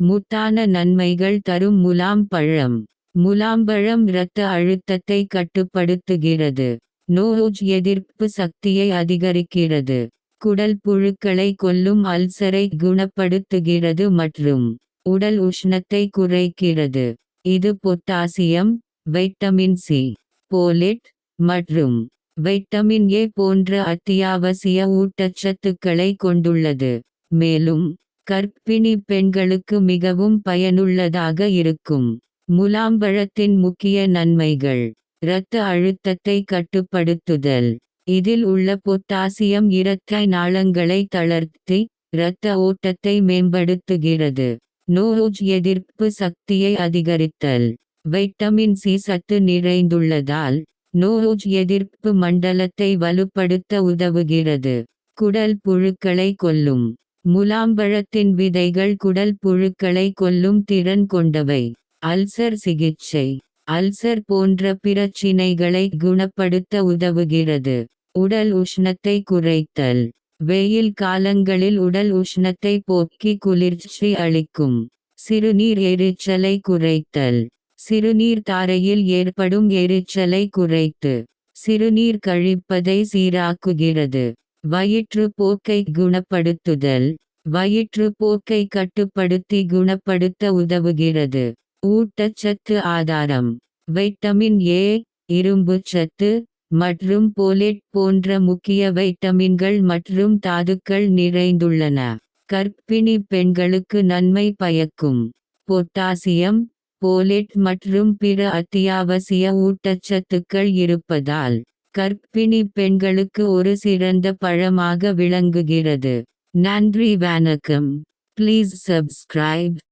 முத்தான நன்மைகள் தரும் முலாம் பழம். முலாம்பழம் இரத்த அழுத்தத்தை கட்டுப்படுத்துகிறது. நோய் எதிர்ப்பு சக்தியை அதிகரிக்கிறது. குடல் புழுக்களை கொல்லும் அல்சரை குணப்படுத்துகிறது மற்றும் உடல் உஷ்ணத்தை குறைக்கிறது. இது பொட்டாசியம், வைட்டமின் சி, போலேட் மற்றும் வைட்டமின் ஏ போன்ற அத்தியாவசிய ஊட்டச்சத்துக்களை கொண்டுள்ளது. மேலும் கர்ப்பிணி பெண்களுக்கு மிகவும் பயனுள்ளதாக இருக்கும். முலாம்பழத்தின் முக்கிய நன்மைகள்: இரத்த அழுத்தத்தை கட்டுப்படுத்துதல். இதில் உள்ள பொட்டாசியம் இரத்த நாளங்களை தளர்த்தி இரத்த ஓட்டத்தை மேம்படுத்துகிறது. நோய் எதிர்ப்பு சக்தியை அதிகரித்தல். வைட்டமின் சி சத்து நிறைந்துள்ளதால் நோய் எதிர்ப்பு மண்டலத்தை வலுப்படுத்த உதவுகிறது. குடல் புழுக்களை கொல்லும். முலாம்பழத்தின் விதைகள் குடல் புழுக்களை கொல்லும் திறன் கொண்டவை. அல்சர் சிகிச்சை. அல்சர் போன்ற பிரச்சினைகளை குணப்படுத்த உதவுகிறது. உடல் உஷ்ணத்தை குறைத்தல். வெயில் காலங்களில் உடல் உஷ்ணத்தை போக்கி குளிர்ச்சி அளிக்கும். சிறுநீர் எரிச்சலை குறைத்தல். சிறுநீர் தாரையில் ஏற்படும் எரிச்சலை குறைத்து சிறுநீர் கழிப்பதை சீராக்குகிறது. வயிற்றுப்போக்கை குணப்படுத்துதல். வயிற்றுப்போக்கை கட்டுப்படுத்தி குணப்படுத்த உதவுகிறது. ஊட்டச்சத்து ஆதாரம். வைட்டமின் ஏ, இரும்புச்சத்து மற்றும் போலேட் போன்ற முக்கிய வைட்டமின்கள் மற்றும் தாதுக்கள் நிறைந்துள்ளன. கர்ப்பிணி பெண்களுக்கு நன்மை பயக்கும். பொட்டாசியம், போலேட் மற்றும் பிற அத்தியாவசிய ஊட்டச்சத்துக்கள் இருப்பதால் கர்ப்பிணி பெண்களுக்கு ஒரு சிறந்த பழமாக விளங்குகிறது. நன்றி வணக்கம். Please subscribe.